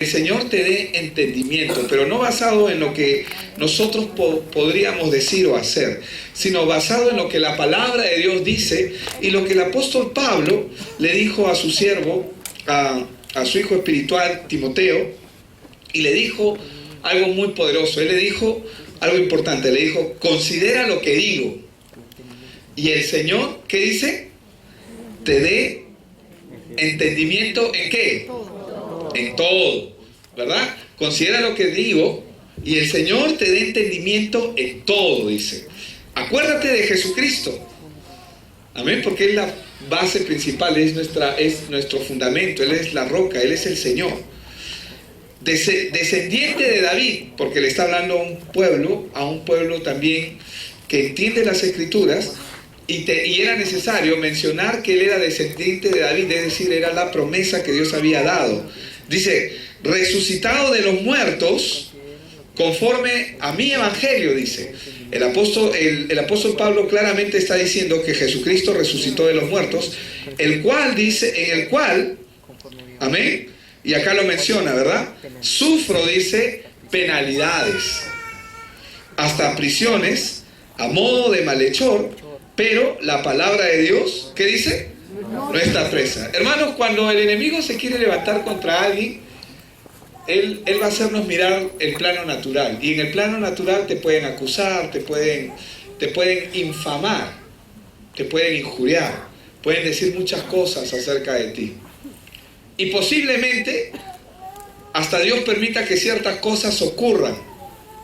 el Señor te dé entendimiento, pero no basado en lo que nosotros podríamos decir o hacer, sino basado en lo que la palabra de Dios dice y lo que el apóstol Pablo le dijo a su siervo, a su hijo espiritual Timoteo, y le dijo algo muy poderoso. Él le dijo algo importante, le dijo: considera lo que digo, y el Señor, ¿qué dice? Te dé entendimiento ¿en qué? En todo, ¿verdad? Considera lo que digo y el Señor te dé entendimiento en todo, dice. Acuérdate de Jesucristo. Amén, porque es la base principal, es nuestro fundamento, Él es la roca, Él es el Señor. Descendiente de David, porque le está hablando a un pueblo también que entiende las Escrituras, y era necesario mencionar que Él era descendiente de David, es decir, era la promesa que Dios había dado. Dice: resucitado de los muertos, conforme a mi evangelio, dice. El apóstol Pablo claramente está diciendo que Jesucristo resucitó de los muertos, en el cual, amén, y acá lo menciona, ¿verdad? Sufro, dice, penalidades, hasta prisiones, a modo de malhechor, pero la palabra de Dios, ¿qué dice? No está presa. Hermanos, cuando el enemigo se quiere levantar contra alguien, él va a hacernos mirar el plano natural. Y en el plano natural te pueden acusar, te pueden infamar, te pueden injuriar, pueden decir muchas cosas acerca de ti. Y posiblemente hasta Dios permita que ciertas cosas ocurran.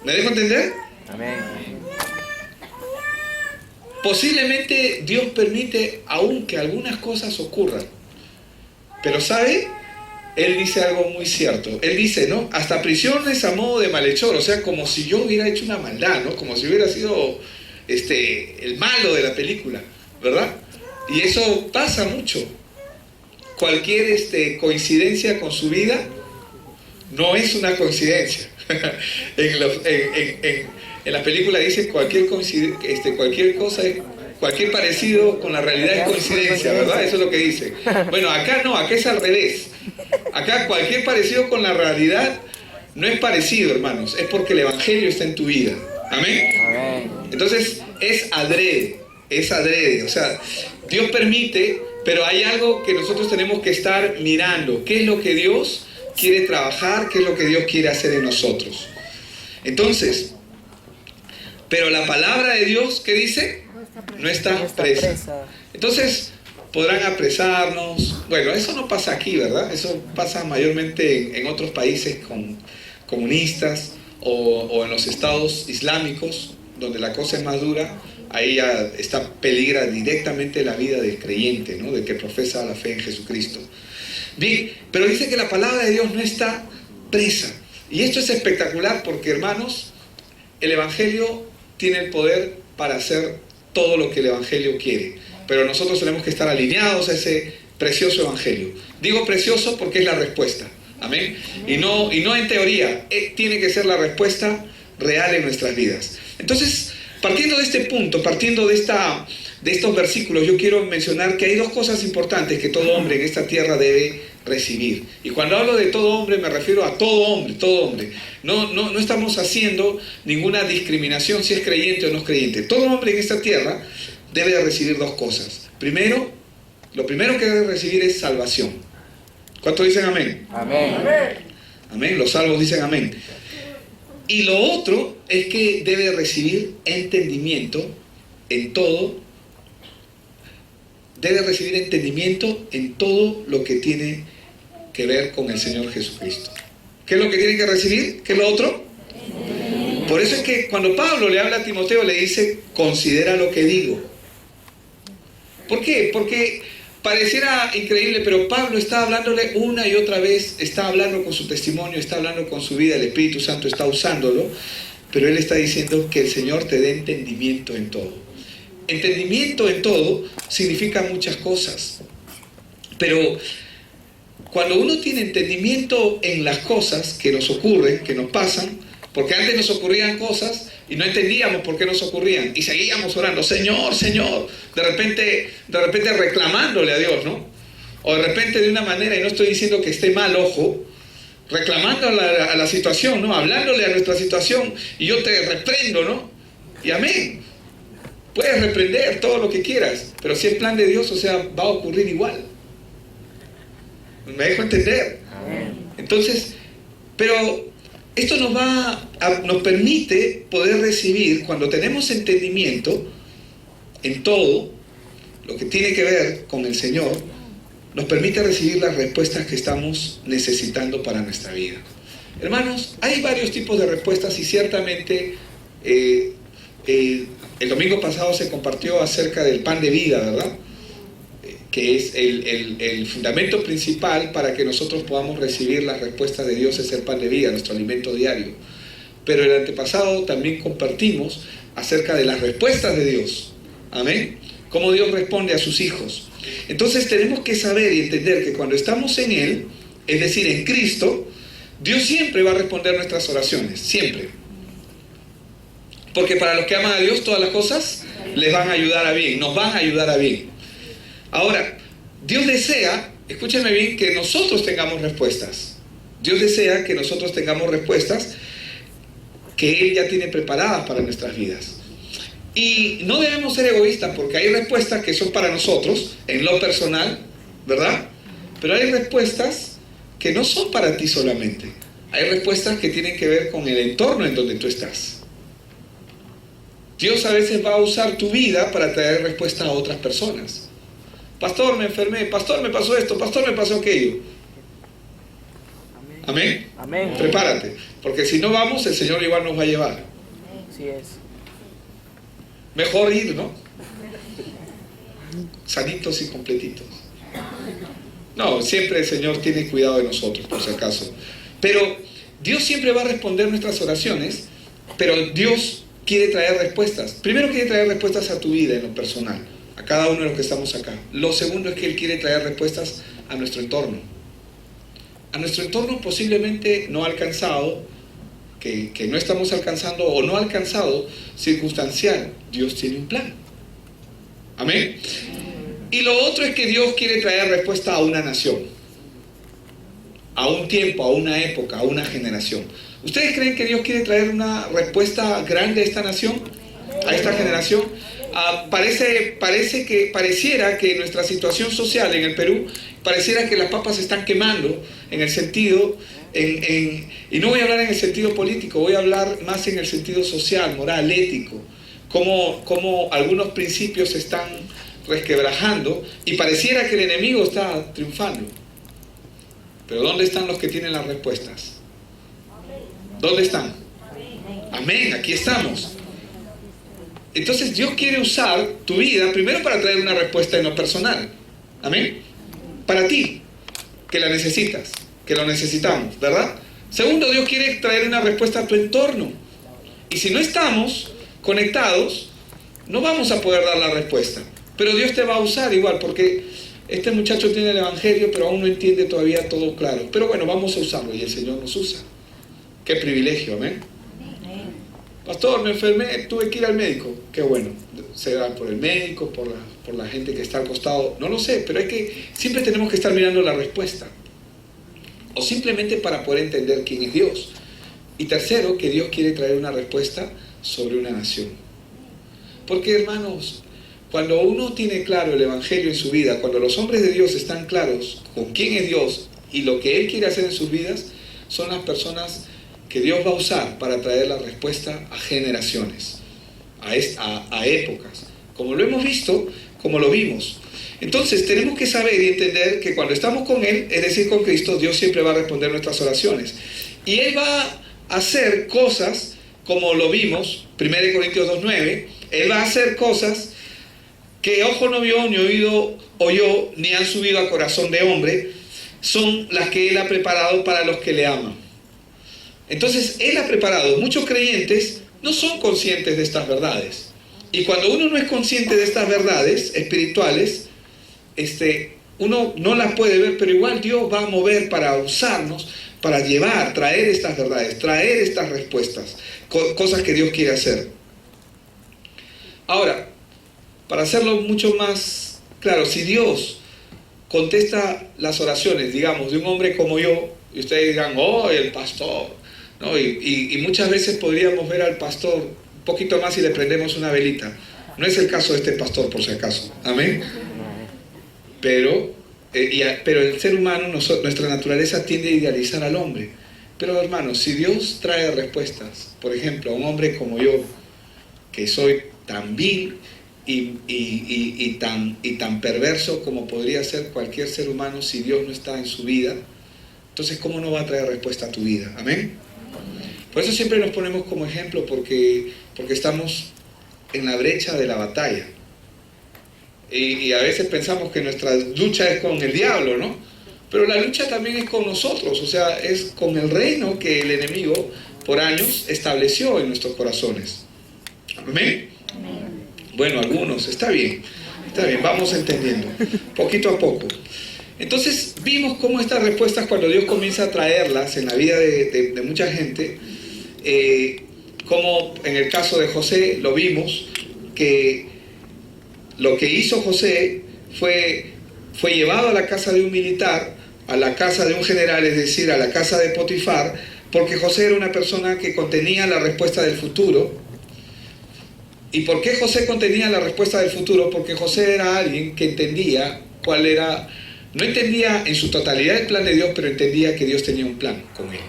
¿Me dejo entender? Amén. Posiblemente Dios permite aún que algunas cosas ocurran. Pero ¿sabe? Él dice algo muy cierto. Él dice, ¿no? Hasta prisiones a modo de malhechor. O sea, como si yo hubiera hecho una maldad, ¿no? Como si hubiera sido el malo de la película, ¿verdad? Y eso pasa mucho. Cualquier coincidencia con su vida no es una coincidencia. En la película dice cualquier cosa, cualquier parecido con la realidad es coincidencia, ¿verdad? Eso es lo que dice. Bueno, acá no, acá es al revés. Acá cualquier parecido con la realidad no es parecido, hermanos, es porque el evangelio está en tu vida. ¿Amén? Entonces es adrede, o sea, Dios permite, pero hay algo que nosotros tenemos que estar mirando. ¿Qué es lo que Dios quiere trabajar? ¿Qué es lo que Dios quiere hacer en nosotros? Entonces, pero la palabra de Dios, ¿qué dice? No está presa. Entonces, podrán apresarnos. Bueno, eso no pasa aquí, ¿verdad? Eso pasa mayormente en otros países comunistas o en los estados islámicos, donde la cosa es más dura. Ahí ya peligra directamente la vida del creyente, ¿no? Del que profesa la fe en Jesucristo. Bien, pero dice que la palabra de Dios no está presa. Y esto es espectacular porque, hermanos, el evangelio tiene el poder para hacer todo lo que el evangelio quiere. Pero nosotros tenemos que estar alineados a ese precioso evangelio. Digo precioso porque es la respuesta. Amén. Y no en teoría. Tiene que ser la respuesta real en nuestras vidas. Entonces, partiendo de este punto, partiendo de estos versículos, yo quiero mencionar que hay dos cosas importantes que todo hombre en esta tierra debe recibir. Y cuando hablo de todo hombre, me refiero a todo hombre, todo hombre. No estamos haciendo ninguna discriminación si es creyente o no es creyente. Todo hombre en esta tierra debe de recibir dos cosas. Lo primero que debe recibir es salvación. ¿Cuántos dicen amén? Amén. Amén, los salvos dicen amén. Y lo otro es que debe recibir entendimiento en todo. Debe recibir entendimiento en todo lo que tiene que ver con el Señor Jesucristo. ¿Qué es lo que tiene que recibir? ¿Qué es lo otro? Por eso es que cuando Pablo le habla a Timoteo, le dice: considera lo que digo. ¿Por qué? Porque pareciera increíble, pero Pablo está hablándole una y otra vez, está hablando con su testimonio, está hablando con su vida, el Espíritu Santo está usándolo, pero él está diciendo que el Señor te dé entendimiento en todo. Entendimiento en todo significa muchas cosas, pero cuando uno tiene entendimiento en las cosas que nos ocurren, que nos pasan, porque antes nos ocurrían cosas y no entendíamos por qué nos ocurrían y seguíamos orando: Señor, Señor, de repente reclamándole a Dios, ¿no? O de repente de una manera, y no estoy diciendo que esté mal, ojo, reclamando a la situación, ¿no? Hablándole a nuestra situación, y yo te reprendo, ¿no? Y amén. Puedes reprender todo lo que quieras, pero si es plan de Dios, o sea, va a ocurrir igual. ¿Me dejo entender? Entonces, pero esto nos permite poder recibir, cuando tenemos entendimiento en todo lo que tiene que ver con el Señor, nos permite recibir las respuestas que estamos necesitando para nuestra vida. Hermanos, hay varios tipos de respuestas y ciertamente el domingo pasado se compartió acerca del pan de vida, ¿verdad? Que es el fundamento principal para que nosotros podamos recibir las respuestas de Dios, es el pan de vida, nuestro alimento diario. Pero el antepasado también compartimos acerca de las respuestas de Dios. Amén. Cómo Dios responde a sus hijos. Entonces tenemos que saber y entender que cuando estamos en Él, es decir, en Cristo, Dios siempre va a responder nuestras oraciones, siempre. Porque para los que aman a Dios, todas las cosas les van a ayudar a bien, nos van a ayudar a bien. Ahora, Dios desea, escúchenme bien, que nosotros tengamos respuestas. Dios desea que nosotros tengamos respuestas que Él ya tiene preparadas para nuestras vidas. Y no debemos ser egoístas, porque hay respuestas que son para nosotros, en lo personal, ¿verdad? Pero hay respuestas que no son para ti solamente. Hay respuestas que tienen que ver con el entorno en donde tú estás. Dios a veces va a usar tu vida para traer respuesta a otras personas. Pastor, me enfermé. Pastor, me pasó esto. Pastor, me pasó aquello. Amén. Amén. Prepárate, porque si no vamos, el Señor igual nos va a llevar. Así es. Mejor ir, ¿no? Sanitos y completitos. No, siempre el Señor tiene cuidado de nosotros, por si acaso. Pero Dios siempre va a responder nuestras oraciones, pero Dios quiere traer respuestas. Primero quiere traer respuestas a tu vida en lo personal, a cada uno de los que estamos acá. Lo segundo es que Él quiere traer respuestas a nuestro entorno. A nuestro entorno posiblemente no alcanzado, que no estamos alcanzando o no alcanzado, circunstancial. Dios tiene un plan. Amén. Y lo otro es que Dios quiere traer respuesta a una nación, a un tiempo, a una época, a una generación. ¿Ustedes creen que Dios quiere traer una respuesta grande a esta nación, a esta generación? Pareciera que nuestra situación social en el Perú, pareciera que las papas se están quemando, en el sentido, y no voy a hablar en el sentido político, voy a hablar más en el sentido social, moral, ético, como algunos principios se están resquebrajando y pareciera que el enemigo está triunfando. Pero ¿dónde están los que tienen las respuestas? ¿Dónde están? Amén, aquí estamos. Entonces Dios quiere usar tu vida primero para traer una respuesta en lo personal. Amén. Para ti, que la necesitas, que lo necesitamos, ¿verdad? Segundo, Dios quiere traer una respuesta a tu entorno. Y si no estamos conectados, no vamos a poder dar la respuesta. Pero Dios te va a usar igual, porque este muchacho tiene el evangelio, pero aún no entiende todavía todo claro. Pero bueno, vamos a usarlo y el Señor nos usa. Qué privilegio, amén. Pastor, me enfermé, tuve que ir al médico. Qué bueno, sea por el médico, por la gente que está al costado, no lo sé, pero siempre tenemos que estar mirando la respuesta. O simplemente para poder entender quién es Dios. Y tercero, que Dios quiere traer una respuesta sobre una nación. Porque, hermanos, cuando uno tiene claro el evangelio en su vida, cuando los hombres de Dios están claros con quién es Dios y lo que Él quiere hacer en sus vidas, son las personas que Dios va a usar para traer la respuesta a generaciones, a épocas, como lo hemos visto, como lo vimos. Entonces tenemos que saber y entender que cuando estamos con Él, es decir, con Cristo, Dios siempre va a responder nuestras oraciones. Y Él va a hacer cosas, como lo vimos, 1 Corintios 2:9, Él va a hacer cosas que ojo no vio, ni oído oyó, ni han subido al corazón de hombre, son las que Él ha preparado para los que le aman. Entonces, Él ha preparado. Muchos creyentes no son conscientes de estas verdades. Y cuando uno no es consciente de estas verdades espirituales, uno no las puede ver, pero igual Dios va a mover para usarnos, para traer estas verdades, traer estas respuestas, cosas que Dios quiere hacer. Ahora, para hacerlo mucho más claro, si Dios contesta las oraciones, digamos, de un hombre como yo, Y ustedes dirán, oh, el pastor, ¿no? Y muchas veces podríamos ver al pastor un poquito más y le prendemos una velita. No es el caso de este pastor, por si acaso. Amén. Pero el ser humano, nuestra naturaleza tiende a idealizar al hombre. Pero hermanos, si Dios trae respuestas, por ejemplo, a un hombre como yo, que soy tan vil y tan perverso como podría ser cualquier ser humano, si Dios no está en su vida, entonces ¿cómo no va a traer respuesta a tu vida? Amén. Por eso siempre nos ponemos como ejemplo, porque estamos en la brecha de la batalla. Y a veces pensamos que nuestra lucha es con el diablo, ¿no? Pero la lucha también es con nosotros, o sea, es con el reino que el enemigo por años estableció en nuestros corazones. ¿Amén? Bueno, algunos, está bien, vamos entendiendo, poquito a poco. Entonces vimos cómo estas respuestas, cuando Dios comienza a traerlas en la vida de mucha gente, como en el caso de José, lo vimos, que lo que hizo José fue llevado a la casa de un militar, a la casa de un general, es decir, a la casa de Potifar, porque José era una persona que contenía la respuesta del futuro. ¿Y por qué José contenía la respuesta del futuro? Porque José era alguien que entendía cuál era, no entendía en su totalidad el plan de Dios, pero entendía que Dios tenía un plan con él.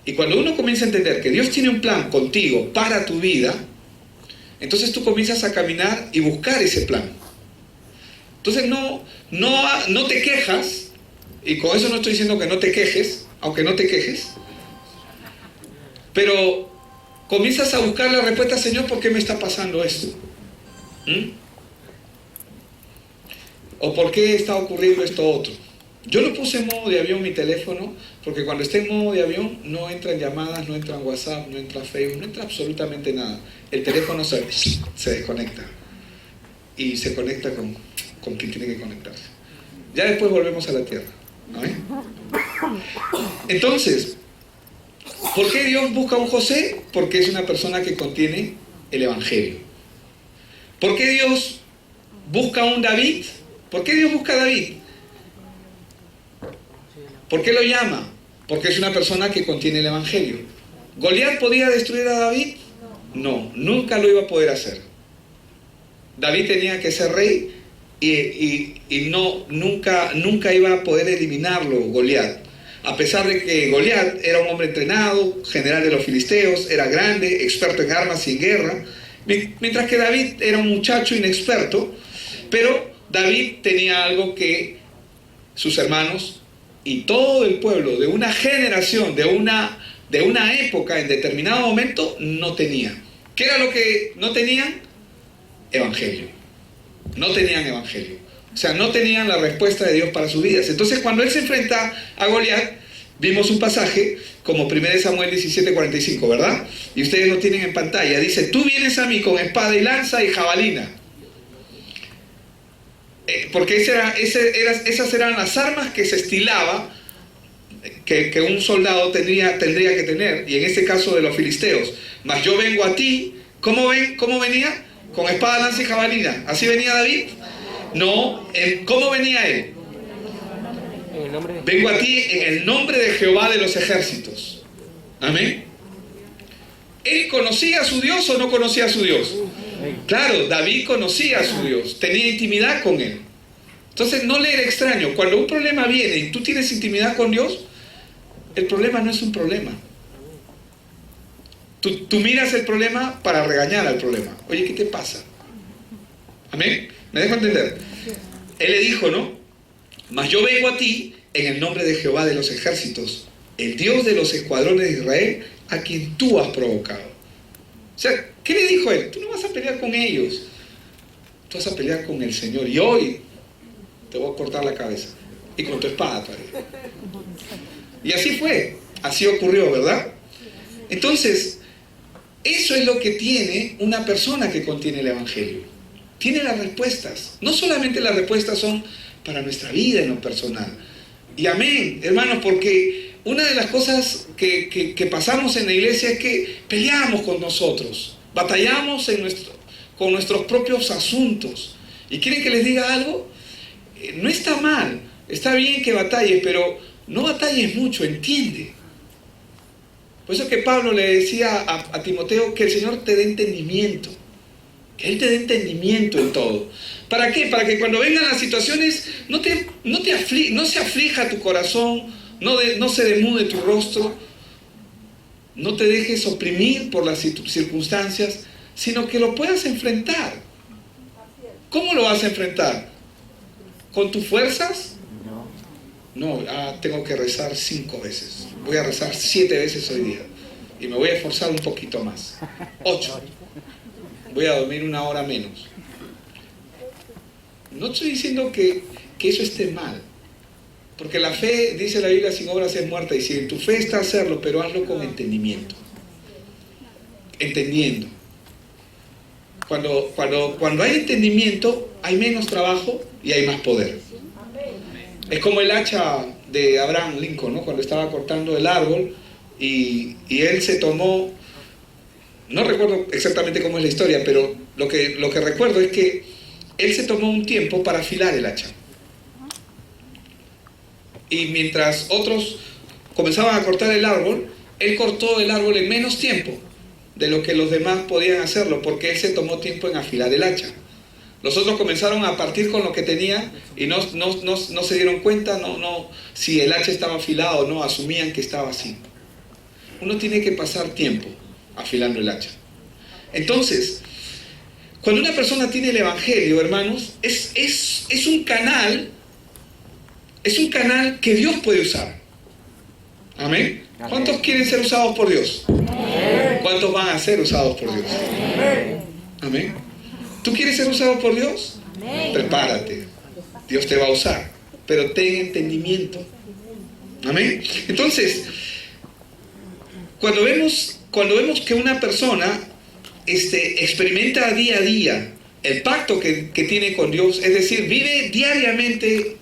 Y cuando uno comienza a entender que Dios tiene un plan contigo para tu vida, entonces tú comienzas a caminar y buscar ese plan. Entonces no te quejas, y con eso no estoy diciendo que no te quejes, aunque no te quejes, pero comienzas a buscar la respuesta, Señor, ¿por qué me está pasando esto? ¿O por qué está ocurriendo esto otro? Yo lo puse en modo de avión mi teléfono, porque cuando esté en modo de avión no entran llamadas, no entra WhatsApp, no entra Facebook, no entra absolutamente nada. El teléfono se desconecta y se conecta con quien tiene que conectarse. Ya después volvemos a la tierra, ¿no? Entonces, ¿por qué Dios busca a un José? Porque es una persona que contiene el Evangelio. ¿Por qué Dios busca a un David? ¿Por qué Dios busca a David? ¿Por qué lo llama? Porque es una persona que contiene el Evangelio. ¿Goliat podía destruir a David? No, nunca lo iba a poder hacer. David tenía que ser rey y nunca iba a poder eliminarlo Goliat. A pesar de que Goliat era un hombre entrenado, general de los filisteos, era grande, experto en armas y en guerra, mientras que David era un muchacho inexperto, pero David tenía algo que sus hermanos y todo el pueblo de una generación, de una época en determinado momento no tenía. ¿Qué era lo que no tenían? Evangelio. No tenían evangelio. O sea, no tenían la respuesta de Dios para sus vidas. Entonces, cuando él se enfrenta a Goliat, vimos un pasaje como 1 Samuel 17:45, ¿verdad? Y ustedes lo tienen en pantalla. Dice, tú vienes a mí con espada y lanza y jabalina. Porque esas eran las armas que se estilaba que un soldado tendría que tener, y en este caso de los filisteos. Mas yo vengo a ti, ¿cómo venía? Con espada, lanza y jabalina. ¿Así venía David? No, ¿cómo venía él? Vengo a ti en el nombre de Jehová de los ejércitos. Amén. ¿Él conocía a su Dios o no conocía a su Dios? Claro, David conocía a su Dios, tenía intimidad con él. Entonces no le era extraño. Cuando un problema viene y tú tienes intimidad con Dios, el problema no es un problema. Tú miras el problema para regañar al problema. Oye, ¿qué te pasa? ¿Amén? ¿Me dejo entender? Él le dijo, ¿no? Mas yo vengo a ti en el nombre de Jehová de los ejércitos, el Dios de los escuadrones de Israel, a quien tú has provocado. O sea, ¿qué le dijo él? Tú no vas a pelear con ellos. Tú vas a pelear con el Señor. Y hoy te voy a cortar la cabeza. Y con tu espada todavía. Y así fue. Así ocurrió, ¿verdad? Entonces, eso es lo que tiene una persona que contiene el Evangelio. Tiene las respuestas. No solamente las respuestas son para nuestra vida en lo personal. Y amén, hermanos, porque una de las cosas que pasamos en la iglesia es que peleamos con nosotros. Batallamos con nuestros propios asuntos. ¿Y quieren que les diga algo? No está mal. Está bien que batalles, pero no batalles mucho, entiende. Por eso que Pablo le decía a Timoteo que el Señor te dé entendimiento. Que Él te dé entendimiento en todo. ¿Para qué? Para que cuando vengan las situaciones no se aflija tu corazón, no se demude tu rostro, no te dejes oprimir por las circunstancias, sino que lo puedas enfrentar. ¿Cómo lo vas a enfrentar? ¿Con tus fuerzas? No, tengo que rezar 5 veces. Voy a rezar 7 veces hoy día. Y me voy a esforzar un poquito más. 8. Voy a dormir 1 hora menos. No estoy diciendo que eso esté mal. Porque la fe, dice la Biblia, sin obras es muerta. Y si en tu fe está hacerlo, pero hazlo con entendimiento. Entendiendo. Cuando hay entendimiento, hay menos trabajo y hay más poder. Es como el hacha de Abraham Lincoln, ¿no? Cuando estaba cortando el árbol y él se tomó, no recuerdo exactamente cómo es la historia, pero lo que recuerdo es que él se tomó un tiempo para afilar el hacha. Y mientras otros comenzaban a cortar el árbol, él cortó el árbol en menos tiempo de lo que los demás podían hacerlo, porque él se tomó tiempo en afilar el hacha. Los otros comenzaron a partir con lo que tenían y no se dieron cuenta, si el hacha estaba afilado o no, asumían que estaba así. Uno tiene que pasar tiempo afilando el hacha. Entonces, cuando una persona tiene el Evangelio, hermanos, es un canal que Dios puede usar. Amén. ¿Cuántos quieren ser usados por Dios? ¿Cuántos van a ser usados por Dios? Amén. ¿Tú quieres ser usado por Dios? Prepárate. Dios te va a usar. Pero ten entendimiento. Amén. Entonces, cuando vemos que una persona experimenta día a día el pacto que tiene con Dios, es decir, vive diariamente,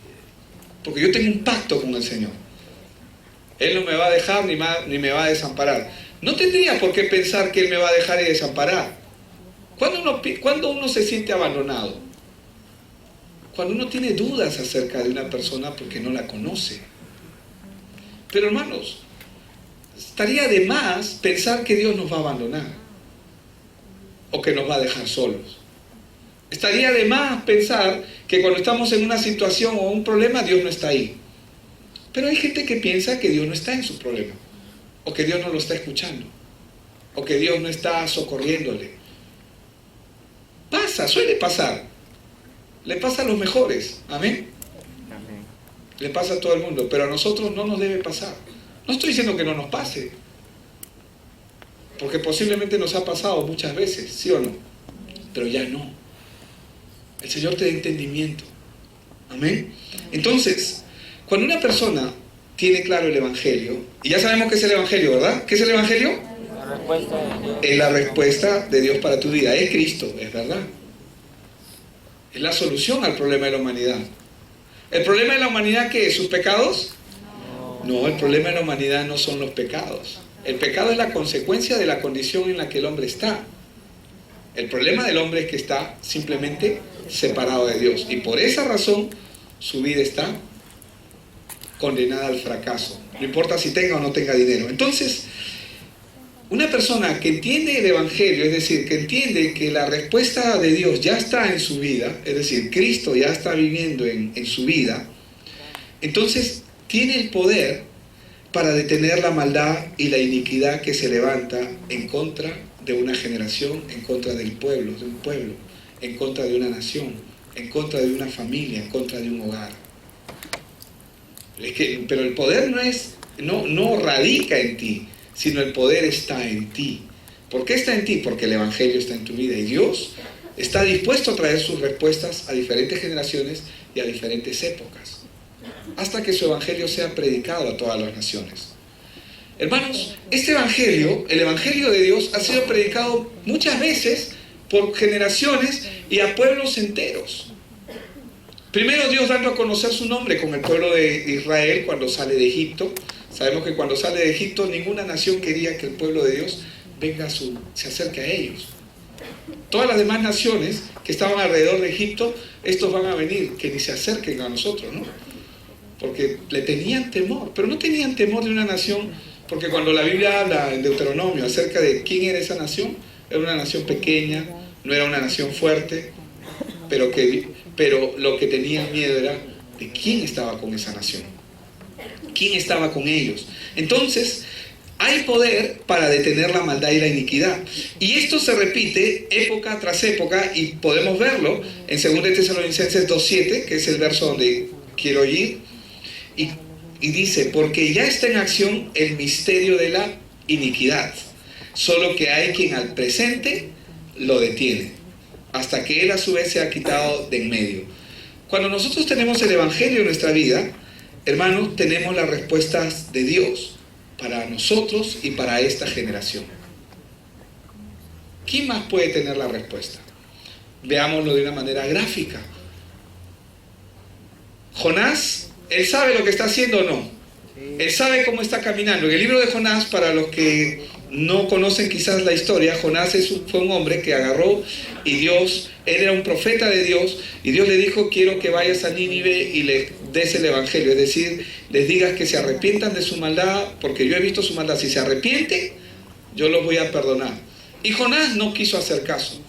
porque yo tengo un pacto con el Señor. Él no me va a dejar ni me va a desamparar. No tendría por qué pensar que Él me va a dejar y desamparar. ¿Cuándo uno se siente abandonado? Cuando uno tiene dudas acerca de una persona porque no la conoce. Pero hermanos, estaría de más pensar que Dios nos va a abandonar o que nos va a dejar solos. Estaría de más pensar que cuando estamos en una situación o un problema, Dios no está ahí. Pero hay gente que piensa que Dios no está en su problema, o que Dios no lo está escuchando, o que Dios no está socorriéndole. Suele pasar. Le pasa a los mejores. Amén. Le pasa a todo el mundo, pero a nosotros no nos debe pasar. No estoy diciendo que no nos pase, porque posiblemente nos ha pasado muchas veces, ¿sí o no? Pero ya no. El Señor te da entendimiento. Amén. Entonces, cuando una persona tiene claro el Evangelio, y ya sabemos qué es el Evangelio, ¿verdad? ¿Qué es el Evangelio? La respuesta de Dios. Es la respuesta de Dios para tu vida. Es Cristo, es verdad. Es la solución al problema de la humanidad. ¿El problema de la humanidad qué es? ¿Sus pecados? No, el problema de la humanidad no son los pecados. El pecado es la consecuencia de la condición en la que el hombre está. El problema del hombre es que está simplemente separado de Dios. Y por esa razón su vida está condenada al fracaso. No importa si tenga o no tenga dinero. Entonces, una persona que entiende el Evangelio, es decir, que entiende que la respuesta de Dios ya está en su vida, es decir, Cristo ya está viviendo en su vida, entonces tiene el poder para detener la maldad y la iniquidad que se levanta en contra de una generación, en contra del pueblo, de un pueblo, en contra de una nación, en contra de una familia, en contra de un hogar. Pero el poder no radica en ti, sino el poder está en ti. ¿Por qué está en ti? Porque el Evangelio está en tu vida y Dios está dispuesto a traer sus respuestas a diferentes generaciones y a diferentes épocas, hasta que su Evangelio sea predicado a todas las naciones. Hermanos, este Evangelio, el Evangelio de Dios, ha sido predicado muchas veces por generaciones y a pueblos enteros. Primero Dios dando a conocer su nombre con el pueblo de Israel cuando sale de Egipto. Sabemos que cuando sale de Egipto ninguna nación quería que el pueblo de Dios se acerque a ellos. Todas las demás naciones que estaban alrededor de Egipto, estos van a venir, que ni se acerquen a nosotros, ¿no? porque le tenían temor, pero no tenían temor de una nación, porque cuando la Biblia habla en Deuteronomio acerca de quién era esa nación, era una nación pequeña, no era una nación fuerte, pero lo que tenían miedo era de quién estaba con esa nación, quién estaba con ellos. Entonces, hay poder para detener la maldad y la iniquidad. Y esto se repite época tras época y podemos verlo en 2 Tesalonicenses 2:7, que es el verso donde quiero ir. Y dice, porque ya está en acción el misterio de la iniquidad, solo que hay quien al presente lo detiene, hasta que él a su vez se ha quitado de en medio. Cuando nosotros tenemos el Evangelio en nuestra vida, hermanos, tenemos las respuestas de Dios para nosotros y para esta generación. ¿Quién más puede tener la respuesta? Veámoslo de una manera gráfica. Jonás, ¿él sabe lo que está haciendo o no? Él sabe cómo está caminando. En el libro de Jonás, para los que no conocen quizás la historia, Jonás fue un hombre que agarró y él era un profeta de Dios, y Dios le dijo, quiero que vayas a Nínive y le des el evangelio, es decir, les digas que se arrepientan de su maldad, porque yo he visto su maldad, si se arrepienten, yo los voy a perdonar. Y Jonás no quiso hacer caso.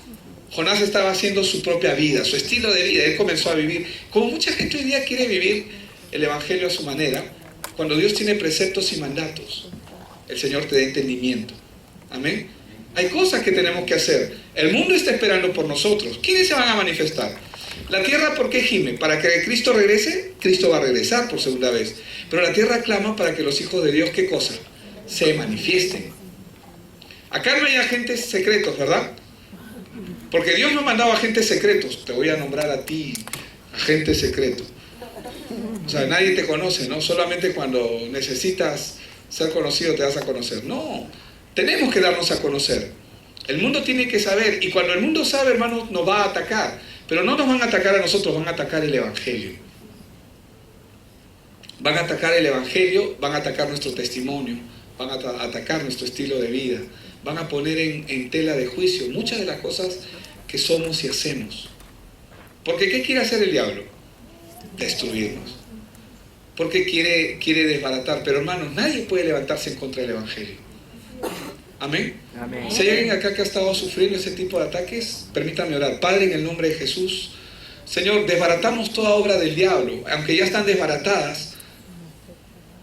Jonás estaba haciendo su propia vida, su estilo de vida, él comenzó a vivir, como mucha gente hoy día quiere vivir el evangelio a su manera, cuando Dios tiene preceptos y mandatos. El Señor te da entendimiento. Amén. Hay cosas que tenemos que hacer. El mundo está esperando por nosotros. ¿Quiénes se van a manifestar? La tierra, ¿por qué gime? Para que Cristo regrese. Cristo va a regresar por segunda vez. Pero la tierra clama para que los hijos de Dios, ¿qué cosa? Se manifiesten. Acá no hay agentes secretos, ¿verdad? Porque Dios no mandaba agentes secretos. Te voy a nombrar a ti agente secreto. O sea, nadie te conoce, ¿no? Solamente cuando necesitas ser conocido te das a conocer. No, tenemos que darnos a conocer. El mundo tiene que saber, y cuando el mundo sabe, hermanos, nos va a atacar. Pero no nos van a atacar a nosotros, van a atacar el Evangelio. Van a atacar el Evangelio, van a atacar nuestro testimonio, van a atacar nuestro estilo de vida, van a poner en tela de juicio muchas de las cosas que somos y hacemos. Porque ¿qué quiere hacer el diablo? Destruirnos. Porque quiere desbaratar. Pero hermanos, nadie puede levantarse en contra del Evangelio. Amén. Amén. Si hay alguien acá que ha estado sufriendo ese tipo de ataques, permítame orar. Padre, en el nombre de Jesús, Señor, desbaratamos toda obra del diablo, aunque ya están desbaratadas.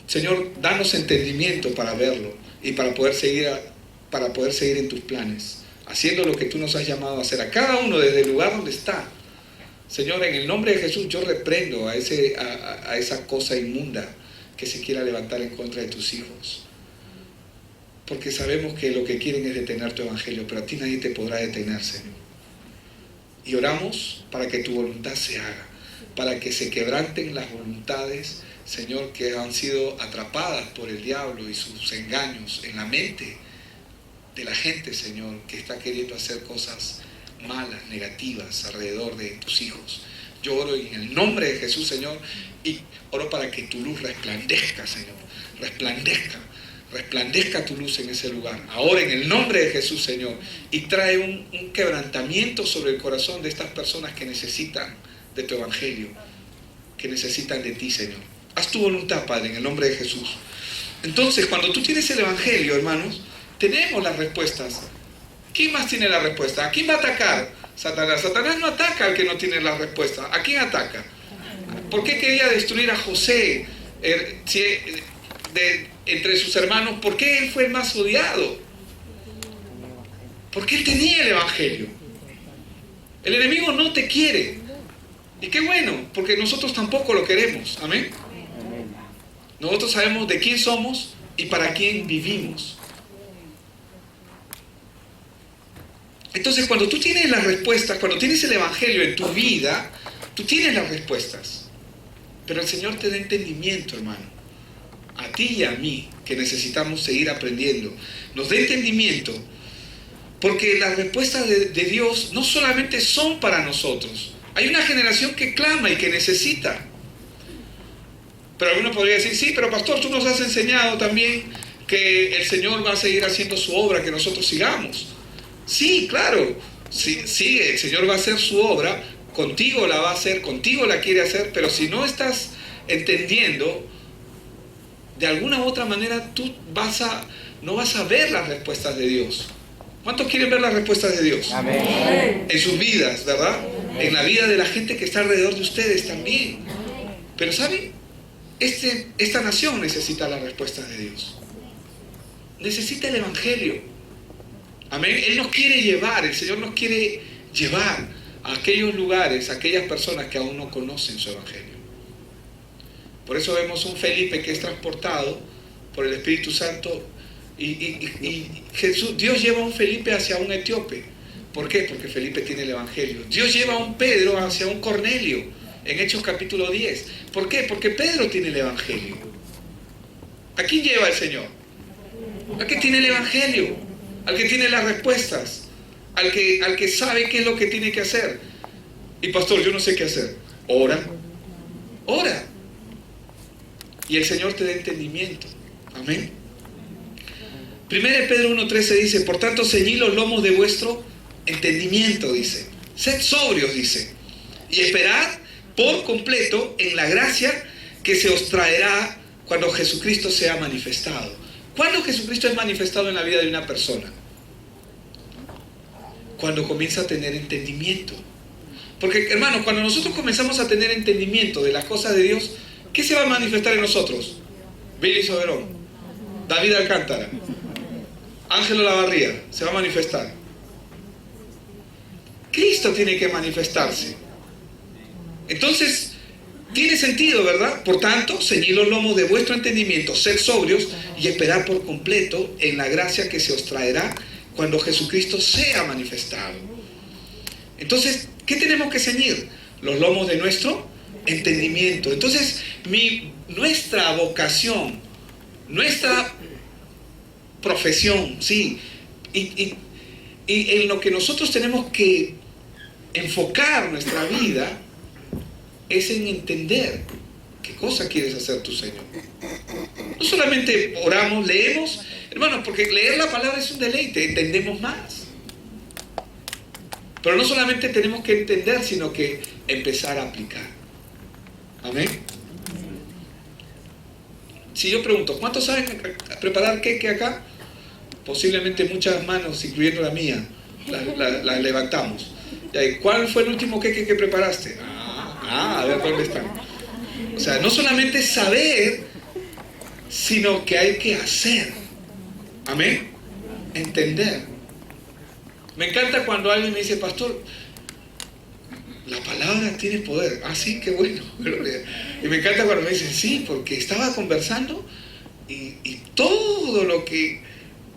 Señor, danos entendimiento para verlo y para poder seguir en tus planes, haciendo lo que tú nos has llamado a hacer, a cada uno desde el lugar donde está. Señor, en el nombre de Jesús yo reprendo a esa cosa inmunda que se quiera levantar en contra de tus hijos. Porque sabemos que lo que quieren es detener tu evangelio, pero a ti nadie te podrá detener, Señor. Y oramos para que tu voluntad se haga, para que se quebranten las voluntades, Señor, que han sido atrapadas por el diablo y sus engaños en la mente de la gente, Señor, que está queriendo hacer cosas malas, negativas alrededor de tus hijos. Yo oro en el nombre de Jesús, Señor, y oro para que tu luz resplandezca, Señor, resplandezca tu luz en ese lugar, ahora en el nombre de Jesús, Señor, y trae un quebrantamiento sobre el corazón de estas personas que necesitan de tu evangelio, que necesitan de ti, Señor. Haz tu voluntad, Padre, en el nombre de Jesús. Entonces, cuando tú tienes el evangelio, hermanos, tenemos las respuestas. ¿Quién más tiene la respuesta? ¿A quién va a atacar? Satanás. Satanás no ataca al que no tiene la respuesta. ¿A quién ataca? ¿Por qué quería destruir a José entre sus hermanos? ¿Por qué él fue el más odiado? Porque él tenía el evangelio. El enemigo no te quiere. Y qué bueno, porque nosotros tampoco lo queremos. Amén. Nosotros sabemos de quién somos y para quién vivimos. Entonces, cuando tú tienes las respuestas, cuando tienes el evangelio en tu vida, tú tienes las respuestas. Pero el Señor te da entendimiento, hermano. A ti y a mí, que necesitamos seguir aprendiendo. Nos da entendimiento, porque las respuestas de Dios no solamente son para nosotros. Hay una generación que clama y que necesita. Pero alguno podría decir, sí, pero pastor, tú nos has enseñado también que el Señor va a seguir haciendo su obra, que nosotros sigamos. Sí, claro, sí, el Señor va a hacer su obra, contigo la va a hacer, contigo la quiere hacer, pero si no estás entendiendo, de alguna u otra manera tú no vas a ver las respuestas de Dios. ¿Cuántos quieren ver las respuestas de Dios? Amén. En sus vidas, ¿verdad? En la vida de la gente que está alrededor de ustedes también. Pero ¿saben? Esta nación necesita las respuestas de Dios. Necesita el Evangelio. Amén. Él nos quiere llevar, el Señor nos quiere llevar a aquellos lugares, a aquellas personas que aún no conocen su Evangelio. Por eso vemos un Felipe que es transportado por el Espíritu Santo y Dios lleva a un Felipe hacia un etíope. ¿Por qué? Porque Felipe tiene el Evangelio. Dios lleva a un Pedro hacia un Cornelio en Hechos capítulo 10. ¿Por qué? Porque Pedro tiene el Evangelio. ¿A quién lleva el Señor? Al que tiene el Evangelio, al que tiene las respuestas, al que sabe qué es lo que tiene que hacer. Y pastor, yo no sé qué hacer. Ora. Y el Señor te da entendimiento. Amén. 1 Pedro 1:13 dice: por tanto, ceñid los lomos de vuestro entendimiento, dice. Sed sobrios, dice. Y esperad por completo en la gracia que se os traerá cuando Jesucristo sea manifestado. ¿Cuándo Jesucristo es manifestado en la vida de una persona? Cuando comienza a tener entendimiento. Porque, hermanos, cuando nosotros comenzamos a tener entendimiento de las cosas de Dios, ¿qué se va a manifestar en nosotros? Billy Soberón, David Alcántara, Ángelo Lavarría, se va a manifestar. Cristo tiene que manifestarse. Entonces, tiene sentido, ¿verdad? Por tanto, ceñid los lomos de vuestro entendimiento, sed sobrios y esperad por completo en la gracia que se os traerá cuando Jesucristo sea manifestado. Entonces, ¿qué tenemos que ceñir? Los lomos de nuestro entendimiento. Entonces, nuestra vocación, nuestra profesión, sí, y en lo que nosotros tenemos que enfocar nuestra vida es en entender qué cosa quieres hacer tu Señor. No solamente oramos, leemos, hermanos, porque leer la palabra es un deleite, entendemos más. Pero no solamente tenemos que entender, sino que empezar a aplicar. Amén. Si yo pregunto, ¿cuántos saben preparar queque acá? Posiblemente muchas manos, incluyendo la mía, las levantamos. ¿Cuál fue el último queque que preparaste? A ver dónde están. O sea, no solamente saber, sino que hay que hacer. Amén. Entender. Me encanta cuando alguien me dice: pastor, la palabra tiene poder. Ah, sí, qué bueno. Y me encanta cuando me dicen: sí, porque estaba conversando y todo lo que...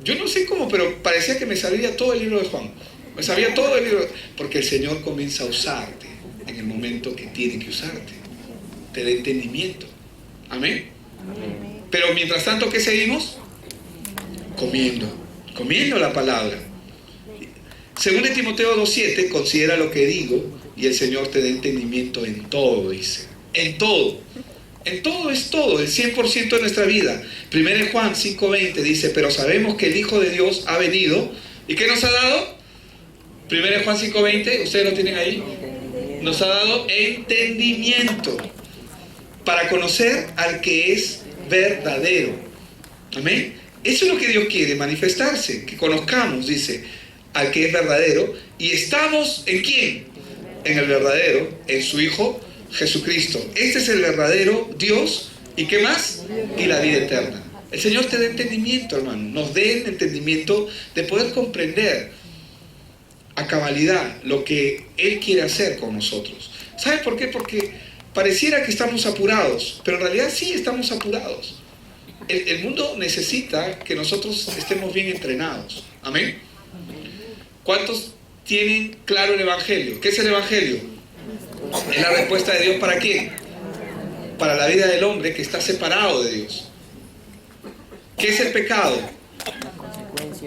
Yo no sé cómo, pero parecía que me sabía todo el libro de Juan. Me sabía todo el libro. Porque el Señor comienza a usarte en el momento que tiene que usarte. Te da entendimiento. Amén. Pero mientras tanto, ¿qué seguimos? Comiendo la palabra. Según Timoteo 2:7, considera lo que digo y el Señor te da entendimiento en todo, dice. En todo. En todo es todo, el 100% de nuestra vida. 1 Juan 5:20 dice: pero sabemos que el Hijo de Dios ha venido. ¿Y qué nos ha dado? 1 Juan 5:20, ustedes lo tienen ahí. Nos ha dado entendimiento para conocer al que es verdadero. Amén. Eso es lo que Dios quiere, manifestarse, que conozcamos, dice, al que es verdadero. Y estamos ¿en quién? En el verdadero, en su Hijo Jesucristo. Este es el verdadero Dios. ¿Y qué más? Y la vida eterna. El Señor te da entendimiento, hermano. Nos dé el entendimiento de poder comprender a cabalidad lo que Él quiere hacer con nosotros. ¿Sabe por qué? Porque pareciera que estamos apurados, pero en realidad sí estamos apurados. El mundo necesita que nosotros estemos bien entrenados. Amén. ¿Cuántos tienen claro el Evangelio? ¿Qué es el Evangelio? Es la respuesta de Dios ¿para quién? Para la vida del hombre que está separado de Dios. ¿Qué es el pecado?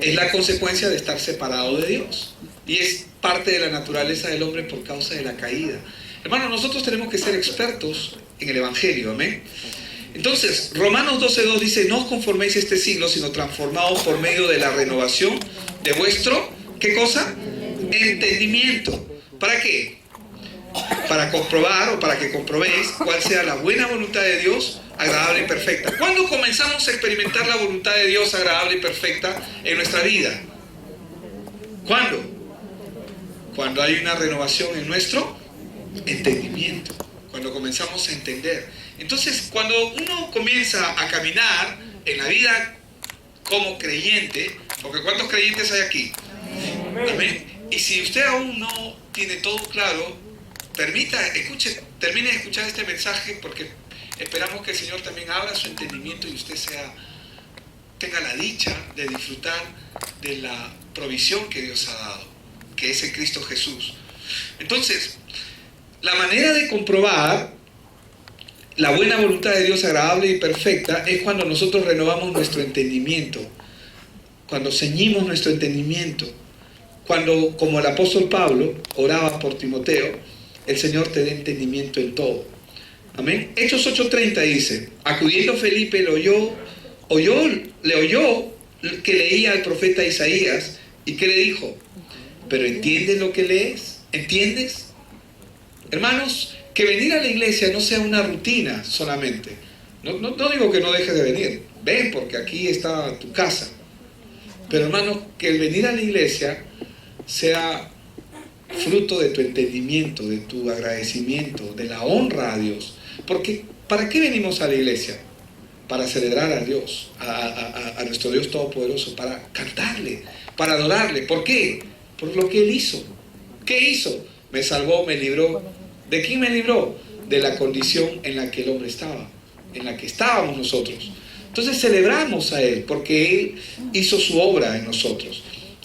Es la consecuencia de estar separado de Dios. Y es parte de la naturaleza del hombre por causa de la caída. Hermanos, nosotros tenemos que ser expertos en el Evangelio. Amén. Entonces, Romanos 12:2 dice: no os conforméis a este siglo, sino transformaos por medio de la renovación de vuestro, ¿qué cosa? Entendimiento. ¿Para qué? para comprobar o para que comprobéis cuál sea la buena voluntad de Dios, agradable y perfecta. ¿Cuándo comenzamos a experimentar la voluntad de Dios agradable y perfecta en nuestra vida? ¿Cuándo? Cuando hay una renovación en nuestro entendimiento, cuando comenzamos a entender. Entonces, cuando uno comienza a caminar en la vida como creyente, porque ¿cuántos creyentes hay aquí? Amén. Y si usted aún no tiene todo claro, termine de escuchar este mensaje, porque esperamos que el Señor también abra su entendimiento y usted tenga la dicha de disfrutar de la provisión que Dios ha dado, que es en Cristo Jesús. Entonces, la manera de comprobar la buena voluntad de Dios agradable y perfecta es cuando nosotros renovamos nuestro entendimiento, cuando ceñimos nuestro entendimiento, cuando, como el apóstol Pablo oraba por Timoteo, el Señor te dé entendimiento en todo. Amén. Hechos 8:30 dice, acudiendo Felipe le oyó que leía al profeta Isaías, y que le dijo, ¿pero entiendes lo que lees? ¿Entiendes? Hermanos, que venir a la iglesia no sea una rutina solamente. No digo que no dejes de venir. Ven, porque aquí está tu casa. Pero hermanos, que el venir a la iglesia sea fruto de tu entendimiento, de tu agradecimiento, de la honra a Dios. Porque, ¿para qué venimos a la iglesia? Para celebrar a Dios, a nuestro Dios Todopoderoso, para cantarle, para adorarle. ¿Por qué? Por lo que Él hizo. ¿Qué hizo? Me salvó, me libró. ¿De quién me libró? De la condición en la que el hombre estaba, en la que estábamos nosotros. Entonces celebramos a Él, porque Él hizo su obra en nosotros.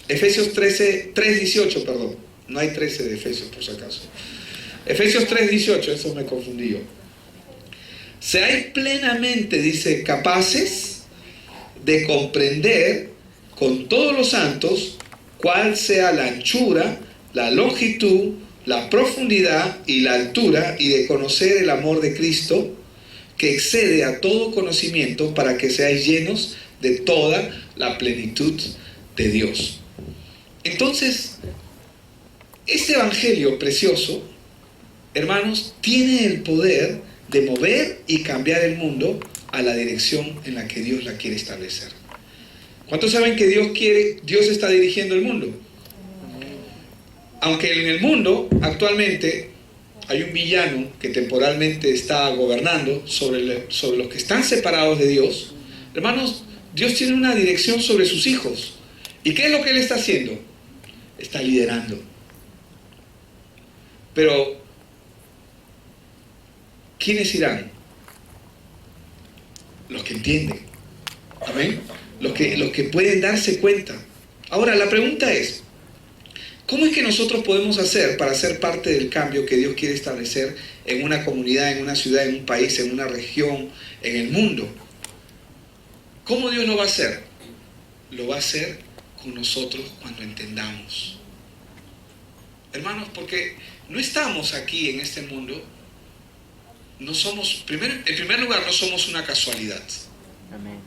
Efesios 3:18, perdón. No hay 13 de Efesios, por si acaso. Efesios 3:18, eso me confundí yo. Seáis plenamente, dice, capaces de comprender con todos los santos cuál sea la anchura, la longitud, la profundidad y la altura, y de conocer el amor de Cristo, que excede a todo conocimiento, para que seáis llenos de toda la plenitud de Dios. Entonces, este evangelio precioso, hermanos, tiene el poder de mover y cambiar el mundo a la dirección en la que Dios la quiere establecer. ¿Cuántos saben que Dios está dirigiendo el mundo? Aunque en el mundo actualmente hay un villano que temporalmente está gobernando sobre los que están separados de Dios, hermanos, Dios tiene una dirección sobre sus hijos. ¿Y qué es lo que Él está haciendo? Está liderando. Pero, ¿quiénes irán? Los que entienden. ¿Amén? Los que pueden darse cuenta. Ahora, la pregunta es, ¿cómo es que nosotros podemos hacer para ser parte del cambio que Dios quiere establecer en una comunidad, en una ciudad, en un país, en una región, en el mundo? ¿Cómo Dios lo va a hacer? Lo va a hacer con nosotros cuando entendamos. Hermanos, porque no estamos aquí en este mundo, no somos, en primer lugar, no somos una casualidad. Amén.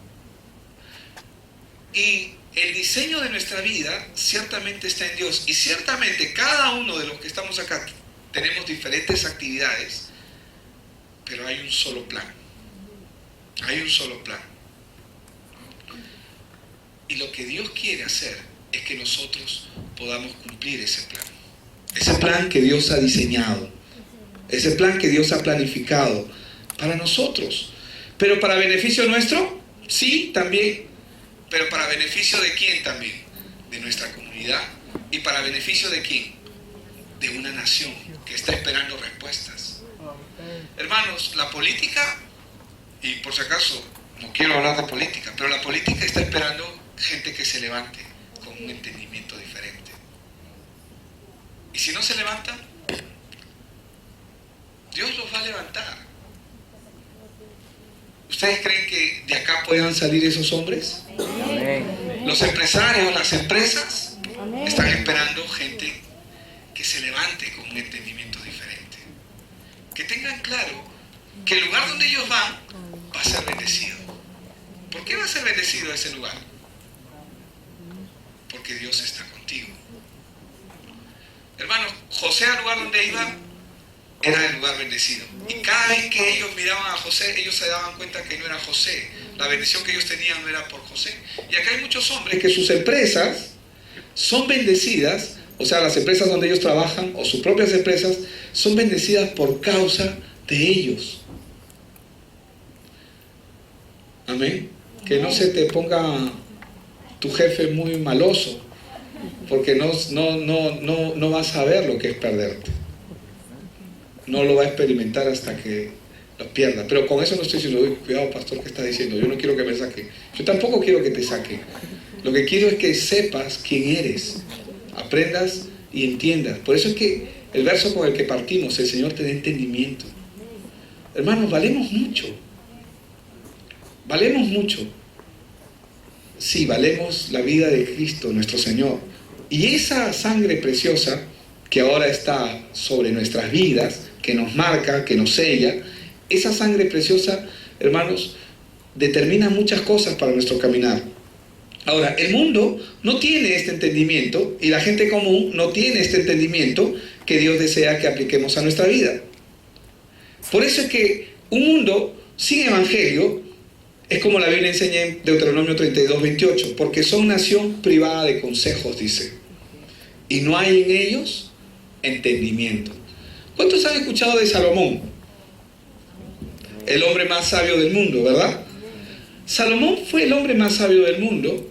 Y el diseño de nuestra vida ciertamente está en Dios. Y ciertamente cada uno de los que estamos acá tenemos diferentes actividades, pero hay un solo plan. Hay un solo plan. Y lo que Dios quiere hacer es que nosotros podamos cumplir ese plan. Ese plan que Dios ha diseñado. Ese plan que Dios ha planificado para nosotros. ¿Pero para beneficio nuestro? Sí, también. ¿Pero para beneficio de quién también? De nuestra comunidad. ¿Y para beneficio de quién? De una nación que está esperando respuestas. Hermanos, la política, y por si acaso no quiero hablar de política, pero la política está esperando gente que se levante con un entendimiento diferente. Y si no se levantan, Dios los va a levantar. ¿Ustedes creen que de acá puedan salir esos hombres? Amén. Los empresarios, las empresas están esperando gente que se levante con un entendimiento diferente. Que tengan claro que el lugar donde ellos van va a ser bendecido. ¿Por qué va a ser bendecido ese lugar? Porque Dios está contigo. Hermanos, José al lugar donde iba era el lugar bendecido. Y cada vez que ellos miraban a José, ellos se daban cuenta que no era José. La bendición que ellos tenían no era por José. Y acá hay muchos hombres que sus empresas son bendecidas, o sea, las empresas donde ellos trabajan, o sus propias empresas, son bendecidas por causa de ellos. Amén. Que no se te ponga tu jefe muy maloso, porque no vas a ver lo que es perderte. No lo va a experimentar hasta que lo pierda. Pero con eso no estoy diciendo, uy, cuidado pastor, ¿qué está diciendo? Yo no quiero que me saque. Yo tampoco quiero que te saque. Lo que quiero es que sepas quién eres, aprendas y entiendas. Por eso es que el verso con el que partimos, el Señor te da entendimiento. Hermanos, valemos mucho. Valemos mucho. Sí, valemos la vida de Cristo, nuestro Señor. Y esa sangre preciosa que ahora está sobre nuestras vidas, que nos marca, que nos sella, esa sangre preciosa, hermanos, determina muchas cosas para nuestro caminar. Ahora, el mundo no tiene este entendimiento y la gente común no tiene este entendimiento que Dios desea que apliquemos a nuestra vida. Por eso es que un mundo sin evangelio es como la Biblia enseña en Deuteronomio 32:28, porque son nación privada de consejos, dice, y no hay en ellos entendimiento. ¿Cuántos han escuchado de Salomón? El hombre más sabio del mundo, ¿verdad? Salomón fue el hombre más sabio del mundo.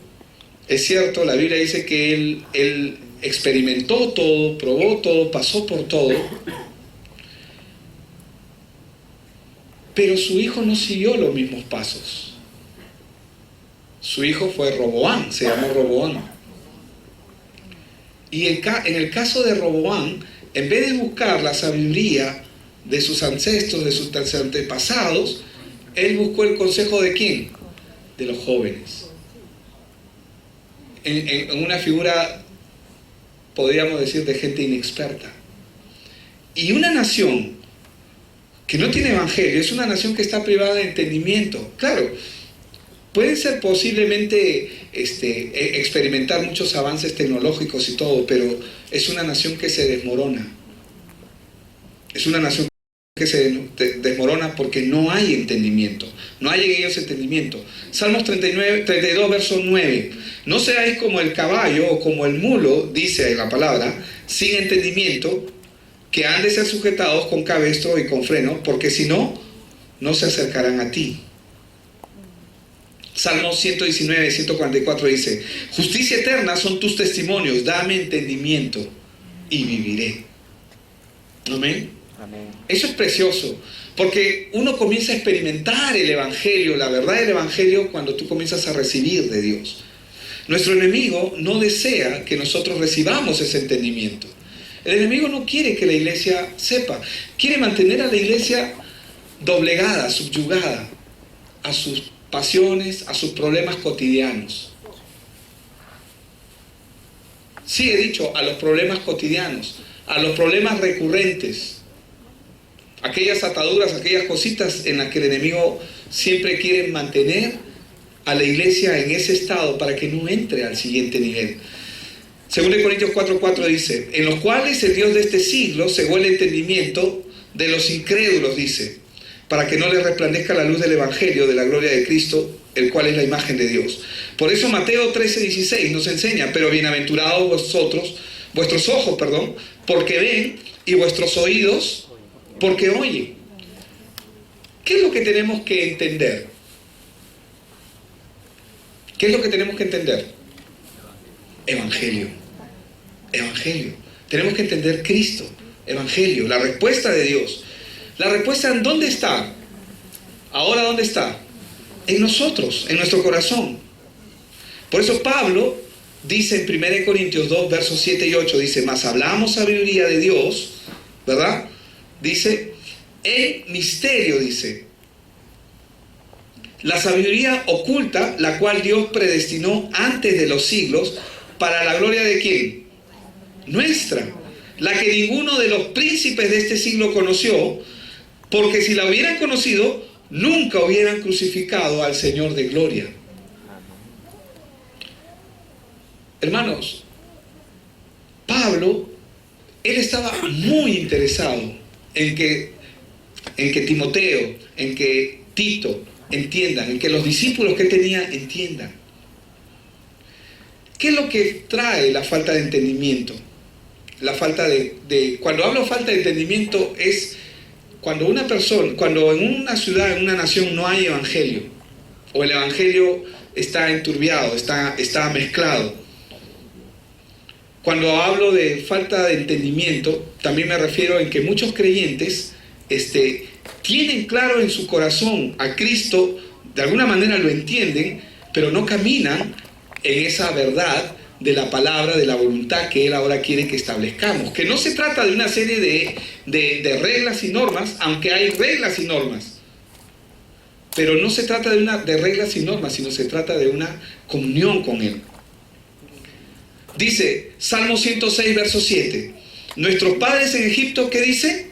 Es cierto, la Biblia dice que él experimentó todo, probó todo, pasó por todo. Pero su hijo no siguió los mismos pasos. Su hijo fue Roboam, se llamó Roboam. Y en el caso de Roboam, en vez de buscar la sabiduría de sus ancestros, de sus antepasados, él buscó el consejo ¿de quién? De los jóvenes. En una figura, podríamos decir, de gente inexperta. Y una nación que no tiene evangelio es una nación que está privada de entendimiento. Claro, pueden ser posiblemente experimentar muchos avances tecnológicos y todo, pero es una nación que se desmorona. Es una nación que se desmorona porque no hay entendimiento. No hay en ellos entendimiento. Salmos 32, verso 9. No seáis como el caballo o como el mulo, dice la palabra, sin entendimiento, que han de ser sujetados con cabestro y con freno, porque si no, no se acercarán a ti. Salmos 119, 144 dice, justicia eterna son tus testimonios, dame entendimiento y viviré. Amén. Amén. Eso es precioso, porque uno comienza a experimentar el Evangelio, la verdad del Evangelio, cuando tú comienzas a recibir de Dios. Nuestro enemigo no desea que nosotros recibamos ese entendimiento. El enemigo no quiere que la iglesia sepa, quiere mantener a la iglesia doblegada, subyugada a sus pasiones, a sus problemas cotidianos. Sí, he dicho, a los problemas cotidianos, a los problemas recurrentes, aquellas ataduras, aquellas cositas en las que el enemigo siempre quiere mantener a la iglesia en ese estado para que no entre al siguiente nivel. 2 Corintios 4:4 dice, en los cuales el Dios de este siglo cegó el entendimiento de los incrédulos, dice, para que no les resplandezca la luz del Evangelio de la gloria de Cristo, el cual es la imagen de Dios. Por eso Mateo 13:16 nos enseña, pero bienaventurados vuestros ojos, porque ven, y vuestros oídos, porque oyen. ¿Qué es lo que tenemos que entender? ¿Qué es lo que tenemos que entender? Evangelio. Evangelio. Tenemos que entender Cristo. Evangelio. La respuesta de Dios. La respuesta ¿en dónde está? Ahora ¿dónde está? En nosotros, en nuestro corazón. Por eso Pablo dice en 1 Corintios 2, versos 7 y 8, dice, mas hablamos sabiduría de Dios, ¿verdad? Dice, en misterio, dice, la sabiduría oculta, la cual Dios predestinó antes de los siglos, para la gloria de ¿quién? Nuestra, la que ninguno de los príncipes de este siglo conoció, porque si la hubieran conocido, nunca hubieran crucificado al Señor de gloria. Hermanos, Pablo, él estaba muy interesado en que Timoteo, en que Tito entiendan, en que los discípulos que tenía entiendan. ¿Qué es lo que trae la falta de entendimiento? La falta cuando hablo falta de entendimiento es cuando en una ciudad, en una nación no hay evangelio, o el evangelio está enturbiado, está mezclado. Cuando hablo de falta de entendimiento, también me refiero en que muchos creyentes tienen claro en su corazón a Cristo, de alguna manera lo entienden, pero no caminan en esa verdad de la palabra, de la voluntad que Él ahora quiere que establezcamos. Que no se trata de una serie de reglas y normas, aunque hay reglas y normas. Pero no se trata de reglas y normas, sino se trata de una comunión con Él. Dice, Salmo 106, verso 7. Nuestros padres en Egipto, ¿qué dice?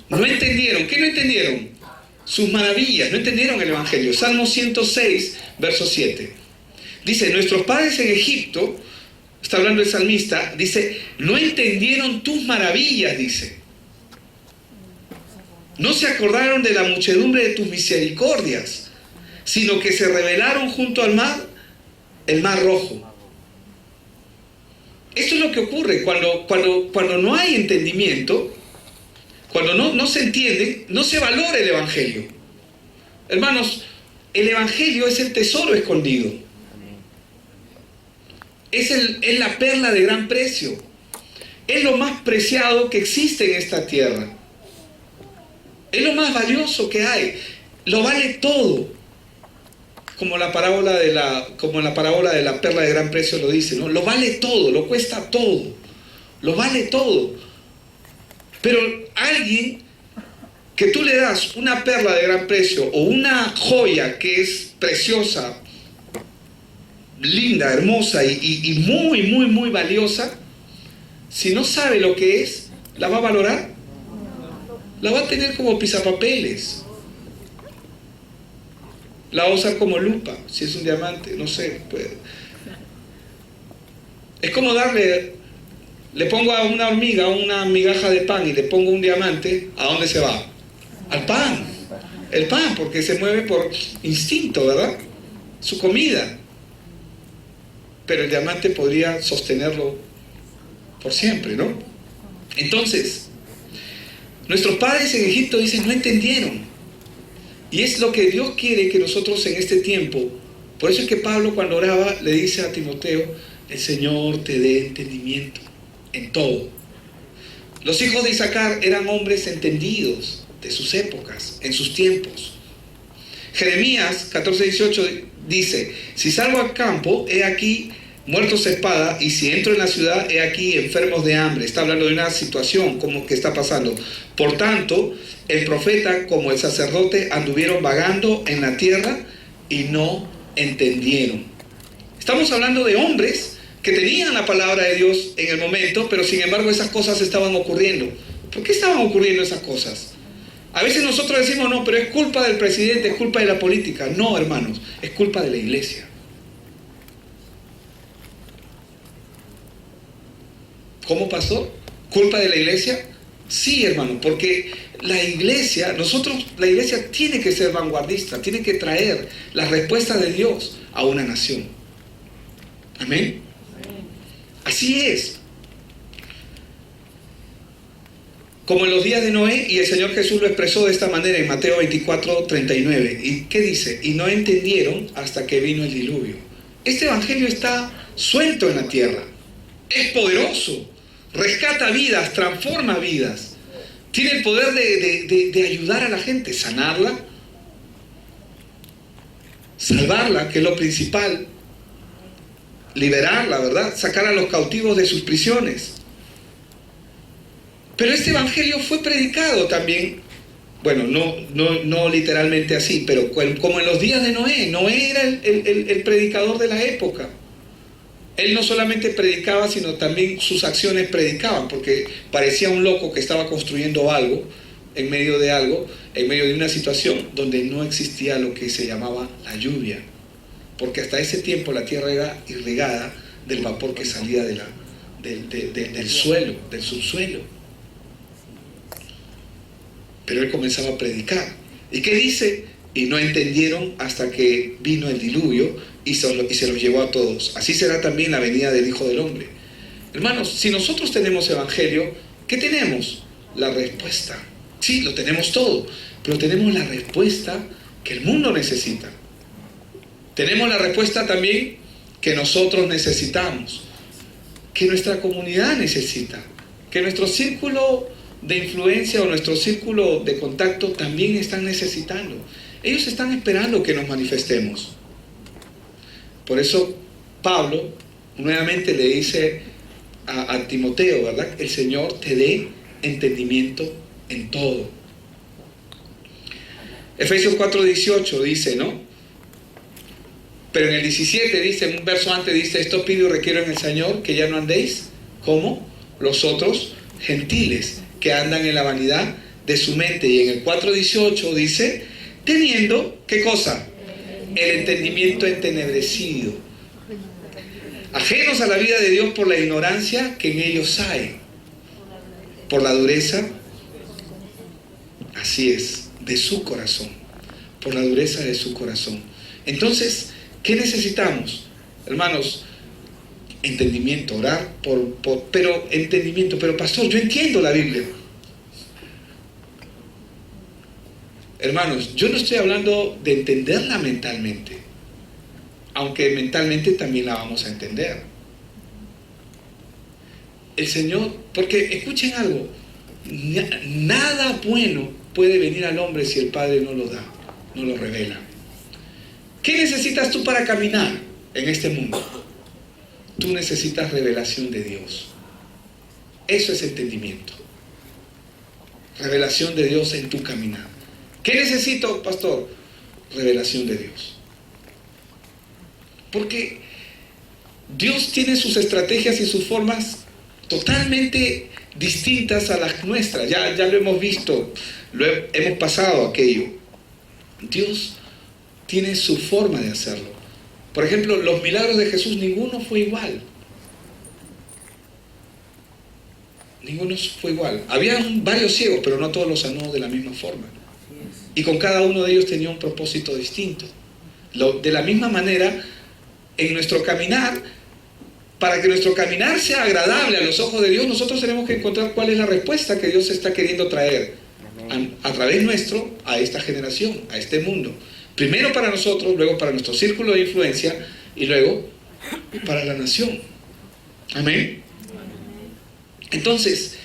No entendieron. ¿Qué no entendieron? Sus maravillas. No entendieron el Evangelio. Salmo 106, verso 7. Dice, nuestros padres en Egipto, está hablando el salmista, dice, no entendieron tus maravillas, dice. No se acordaron de la muchedumbre de tus misericordias, sino que se rebelaron junto al mar, el mar rojo. Esto es lo que ocurre cuando no hay entendimiento, cuando no se entiende, no se valora el Evangelio. Hermanos, el Evangelio es el tesoro escondido. Es la perla de gran precio. Es lo más preciado que existe en esta tierra. Es lo más valioso que hay. Lo vale todo. Como la parábola de la perla de gran precio lo dice, ¿no? Lo vale todo, lo cuesta todo. Lo vale todo. Pero alguien que tú le das una perla de gran precio o una joya que es preciosa, linda, hermosa y muy, muy, muy valiosa, si no sabe lo que es, ¿la va a valorar? La va a tener como pisapapeles. La va a usar como lupa, si es un diamante, no sé. Es como le pongo a una hormiga una migaja de pan y le pongo un diamante, ¿a dónde se va? Al pan. El pan, porque se mueve por instinto, ¿verdad? Su comida. Pero el diamante podría sostenerlo por siempre, ¿no? Entonces, nuestros padres en Egipto dicen, no entendieron. Y es lo que Dios quiere que nosotros en este tiempo, por eso es que Pablo cuando oraba le dice a Timoteo, el Señor te dé entendimiento en todo. Los hijos de Isaacar eran hombres entendidos de sus épocas, en sus tiempos. Jeremías 14:18 dice, si salgo al campo, he aquí muertos a espada, y si entro en la ciudad, he aquí enfermos de hambre. Está hablando de una situación como que está pasando. Por tanto, el profeta como el sacerdote anduvieron vagando en la tierra y no entendieron. Estamos hablando de hombres que tenían la palabra de Dios en el momento, pero sin embargo esas cosas estaban ocurriendo. ¿Por qué estaban ocurriendo esas cosas? A veces nosotros decimos, no, pero es culpa del presidente, es culpa de la política. No, hermanos, es culpa de la iglesia. ¿Cómo pasó? ¿Culpa de la iglesia? Sí, hermano, porque la iglesia tiene que ser vanguardista, tiene que traer la respuesta de Dios a una nación. Amén. Así es. Como en los días de Noé, y el Señor Jesús lo expresó de esta manera en Mateo 24:39. ¿Y qué dice? Y no entendieron hasta que vino el diluvio. Este evangelio está suelto en la tierra. Es poderoso. Rescata vidas, transforma vidas. Tiene el poder de ayudar a la gente, sanarla, salvarla, que es lo principal, liberarla, ¿verdad? Sacar a los cautivos de sus prisiones. Pero este evangelio fue predicado también, bueno, no literalmente así, pero como en los días de Noé. Noé era el predicador de la época. Él no solamente predicaba, sino también sus acciones predicaban, porque parecía un loco que estaba construyendo algo, en medio de una situación donde no existía lo que se llamaba la lluvia, porque hasta ese tiempo la tierra era irrigada del vapor que salía del suelo, del subsuelo. Pero él comenzaba a predicar. ¿Y qué dice? Y no entendieron hasta que vino el diluvio y se los llevó a todos. Así será también la venida del Hijo del Hombre. Hermanos, si nosotros tenemos evangelio, ¿qué tenemos? La respuesta. Sí, lo tenemos todo, pero tenemos la respuesta que el mundo necesita. Tenemos la respuesta también que nosotros necesitamos, que nuestra comunidad necesita, que nuestro círculo de influencia o nuestro círculo de contacto también están necesitando. Ellos están esperando que nos manifestemos. Por eso Pablo nuevamente le dice a Timoteo, ¿verdad? El Señor te dé entendimiento en todo. Efesios 4:18 dice, ¿no? Pero en el 17 dice, un verso antes dice, esto pido y requiero en el Señor, que ya no andéis como los otros gentiles, que andan en la vanidad de su mente. Y en el 4:18 dice, teniendo, ¿qué cosa? El entendimiento entenebrecido, ajenos a la vida de Dios por la ignorancia que en ellos hay, por la dureza, así es, de su corazón, por la dureza de su corazón. Entonces, ¿qué necesitamos? Hermanos, entendimiento, orar pero entendimiento. Pero pastor, yo entiendo la Biblia. Hermanos, yo no estoy hablando de entenderla mentalmente, aunque mentalmente también la vamos a entender. El Señor, porque escuchen algo, nada bueno puede venir al hombre si el Padre no lo da, no lo revela. ¿Qué necesitas tú para caminar en este mundo? Tú necesitas revelación de Dios. Eso es entendimiento. Revelación de Dios en tu caminar. ¿Qué necesito, pastor? Revelación de Dios. Porque Dios tiene sus estrategias y sus formas totalmente distintas a las nuestras. Ya lo hemos visto, hemos pasado aquello. Dios tiene su forma de hacerlo. Por ejemplo, los milagros de Jesús, ninguno fue igual. Ninguno fue igual. Había varios ciegos, pero no todos los sanó de la misma forma. Y con cada uno de ellos tenía un propósito distinto. De la misma manera, en nuestro caminar, para que nuestro caminar sea agradable a los ojos de Dios, nosotros tenemos que encontrar cuál es la respuesta que Dios está queriendo traer a través nuestro a esta generación, a este mundo. Primero para nosotros, luego para nuestro círculo de influencia y luego para la nación. Amén. Entonces,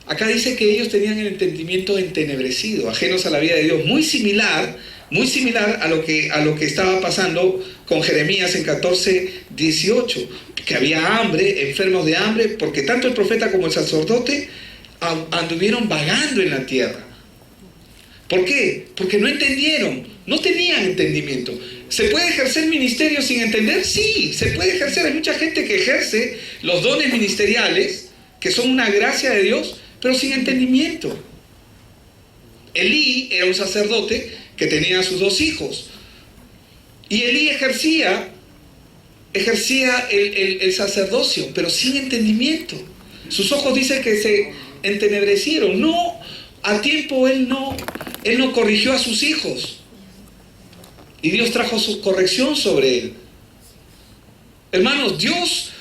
acá dice que ellos tenían el entendimiento entenebrecido, ajenos a la vida de Dios, muy similar a lo que estaba pasando con Jeremías en 14:18, que había hambre, enfermos de hambre, porque tanto el profeta como el sacerdote anduvieron vagando en la tierra. ¿Por qué? Porque no entendieron, no tenían entendimiento. ¿Se puede ejercer ministerio sin entender? Sí, se puede ejercer. Hay mucha gente que ejerce los dones ministeriales, que son una gracia de Dios, pero sin entendimiento. Elí era un sacerdote que tenía a sus 2 hijos. Y Elí ejercía el sacerdocio, pero sin entendimiento. Sus ojos dicen que se entenebrecieron. No, a tiempo él no corrigió a sus hijos. Y Dios trajo su corrección sobre él. Hermanos, Dios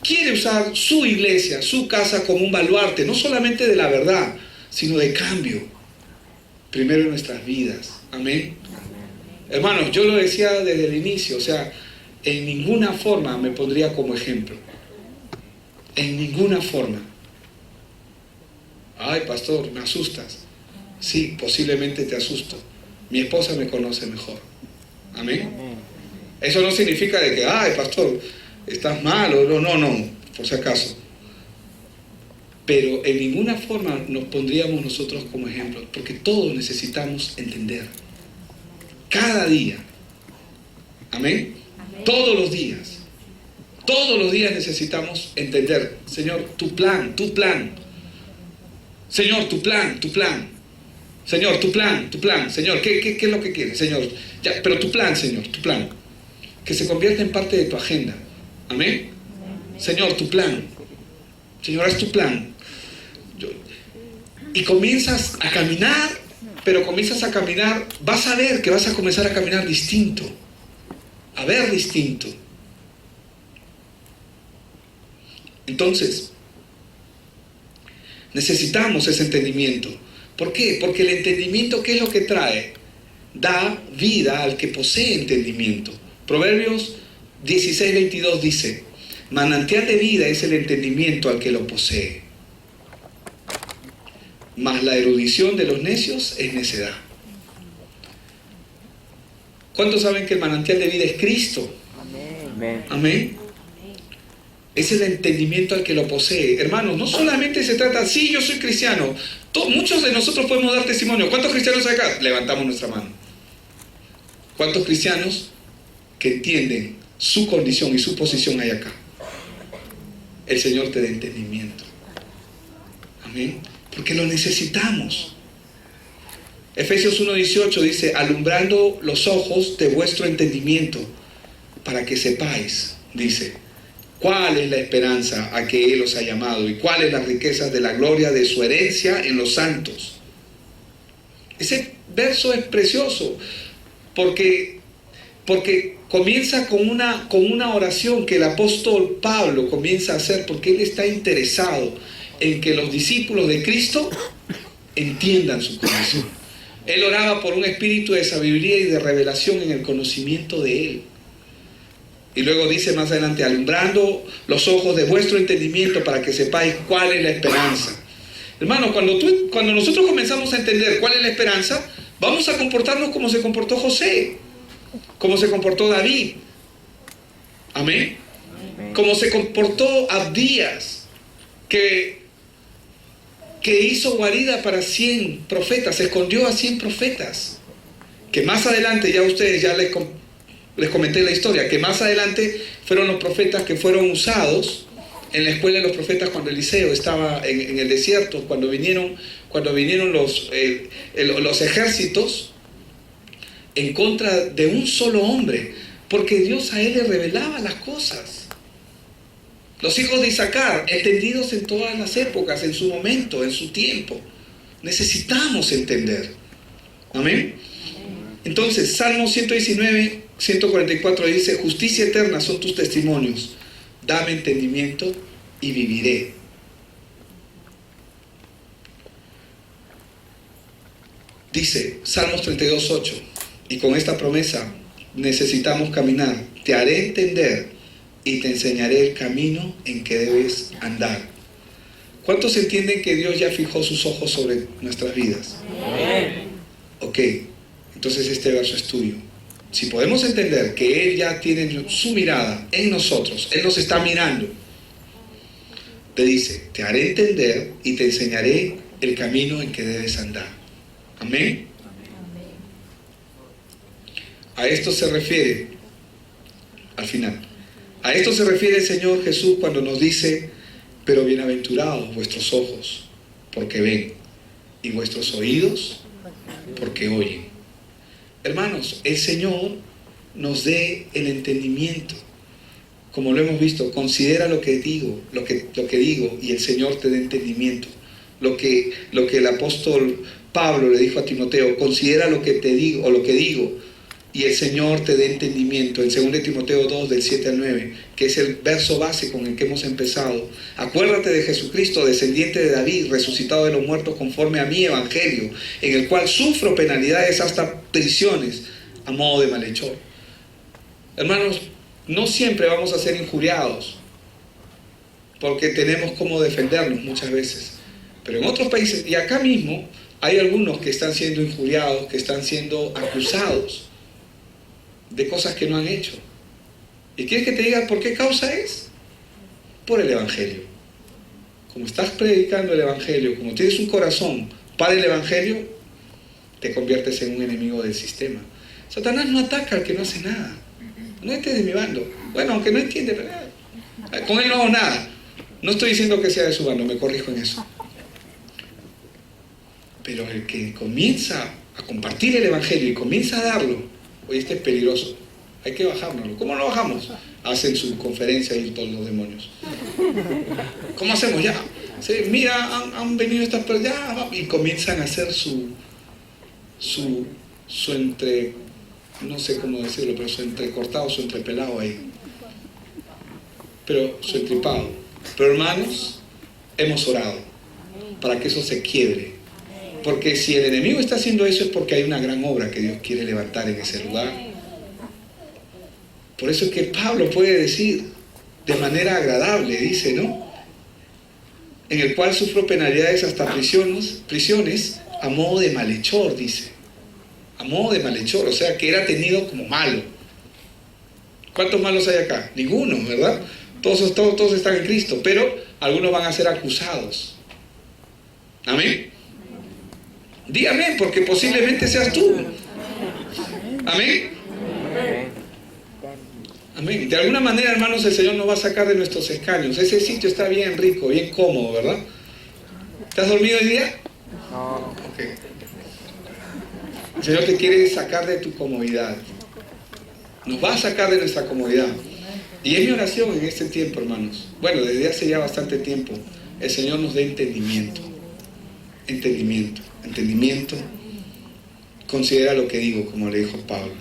quiere usar su iglesia, su casa como un baluarte, no solamente de la verdad, sino de cambio. Primero en nuestras vidas. Amén. Hermanos, yo lo decía desde el inicio, o sea, en ninguna forma me pondría como ejemplo. En ninguna forma. Ay, pastor, me asustas. Sí, posiblemente te asusto. Mi esposa me conoce mejor. Amén. Eso no significa de que, ay, pastor, estás mal o no, por si acaso. Pero en ninguna forma nos pondríamos nosotros como ejemplo, porque todos necesitamos entender. Cada día. Amén. Todos los días. Todos los días necesitamos entender. Señor, tu plan. Señor, tu plan. Señor, tu plan. Señor, ¿qué es lo que quieres? Señor, ya, pero tu plan, Señor, tu plan. Que se convierta en parte de tu agenda. Amén. Señor, tu plan. Señor, haz tu plan. Y comienzas a caminar pero comienzas a caminar, vas a ver que vas a comenzar a caminar distinto, a ver distinto. Entonces, necesitamos ese entendimiento. ¿Por qué? Porque el entendimiento, ¿qué es lo que trae? Da vida al que posee entendimiento. Proverbios 16:22 dice: manantial de vida es el entendimiento al que lo posee, mas la erudición de los necios es necedad. ¿Cuántos saben que el manantial de vida es Cristo? Amén. Amén. Es el entendimiento al que lo posee. Hermanos, no solamente se trata, sí, yo soy cristiano. Muchos de nosotros podemos dar testimonio. ¿Cuántos cristianos hay acá? Levantamos nuestra mano. ¿Cuántos cristianos que entienden su condición y su posición hay acá? El Señor te da entendimiento. Amén. Porque lo necesitamos. Efesios 1:18 dice: alumbrando los ojos de vuestro entendimiento, para que sepáis, dice, cuál es la esperanza a que Él os ha llamado y cuáles las riquezas de la gloria de su herencia en los santos. Ese verso es precioso porque comienza con una oración que el apóstol Pablo comienza a hacer, porque él está interesado en que los discípulos de Cristo entiendan su condición. Él oraba por un espíritu de sabiduría y de revelación en el conocimiento de Él. Y luego dice más adelante: alumbrando los ojos de vuestro entendimiento para que sepáis cuál es la esperanza. Hermano, cuando nosotros comenzamos a entender cuál es la esperanza, vamos a comportarnos como se comportó José, como se comportó David. Amén. Como se comportó Abdías, que hizo guarida para 100 profetas, se escondió a 100 profetas. Que más adelante, ya ustedes ya les comenté la historia, que más adelante fueron los profetas que fueron usados en la escuela de los profetas cuando Eliseo estaba en el desierto, cuando vinieron los ejércitos en contra de un solo hombre, porque Dios a él le revelaba las cosas. Los hijos de Isaacar, entendidos en todas las épocas, en su momento, en su tiempo. Necesitamos entender. Amén. Entonces, Salmo 119, 144 dice: justicia eterna son tus testimonios, dame entendimiento y viviré. Dice Salmos 32:8, y con esta promesa necesitamos caminar: te haré entender y te enseñaré el camino en que debes andar. ¿Cuántos entienden que Dios ya fijó sus ojos sobre nuestras vidas? Amén. Ok, entonces este verso es tuyo. Si podemos entender que Él ya tiene su mirada en nosotros, Él nos está mirando, te dice: te haré entender y te enseñaré el camino en que debes andar. Amén. A esto se refiere, al final, a esto se refiere el Señor Jesús cuando nos dice: pero bienaventurados vuestros ojos, porque ven, y vuestros oídos, porque oyen. Hermanos, el Señor nos dé el entendimiento. Como lo hemos visto, considera lo que digo, lo que digo, y el Señor te dé entendimiento. Lo que el apóstol Pablo le dijo a Timoteo: considera lo que te digo, o lo que digo, y el Señor te dé entendimiento. En 2 Timoteo 2, del 7 al 9, que es el verso base con el que hemos empezado. Acuérdate de Jesucristo, descendiente de David, resucitado de los muertos conforme a mi evangelio, en el cual sufro penalidades hasta prisiones, a modo de malhechor. Hermanos, no siempre vamos a ser injuriados, porque tenemos cómo defendernos muchas veces. Pero en otros países, y acá mismo, hay algunos que están siendo injuriados, que están siendo acusados de cosas que no han hecho. ¿Y quieres que te diga por qué causa es? Por el Evangelio. Como estás predicando el Evangelio, como tienes un corazón para el Evangelio, te conviertes en un enemigo del sistema. Satanás no ataca al que no hace nada. No estés de mi bando. Bueno, aunque no entiende, pero con él no hago nada. No estoy diciendo que sea de su bando, me corrijo en eso. Pero el que comienza a compartir el Evangelio y comienza a darlo, oye, este es peligroso, hay que bajárnoslo. ¿Cómo lo bajamos? Hacen su conferencia y todos los demonios. ¿Cómo hacemos? Ya, sí, mira, han venido estas personas, y comienzan a hacer su entre, no sé cómo decirlo, pero su entrecortado, su entrepelado ahí. Pero su entripado. Pero hermanos, hemos orado para que eso se quiebre. Porque si el enemigo está haciendo eso es porque hay una gran obra que Dios quiere levantar en ese lugar. Por eso es que Pablo puede decir de manera agradable, dice, ¿no? En el cual sufro penalidades hasta prisiones a modo de malhechor, dice. A modo de malhechor, o sea que era tenido como malo. ¿Cuántos malos hay acá? Ninguno, ¿verdad? Todos están en Cristo, pero algunos van a ser acusados. ¿Amén? Di amén, porque posiblemente seas tú. Amén. Amén. De alguna manera, hermanos, el Señor nos va a sacar de nuestros escaños. Ese sitio está bien rico, bien cómodo, ¿verdad? ¿Te has dormido hoy día? No. Ok. El Señor te quiere sacar de tu comodidad. Nos va a sacar de nuestra comodidad. Y es mi oración en este tiempo, hermanos. Bueno, desde hace ya bastante tiempo, el Señor nos dé entendimiento. Entendimiento. Considera lo que digo, como le dijo Pablo.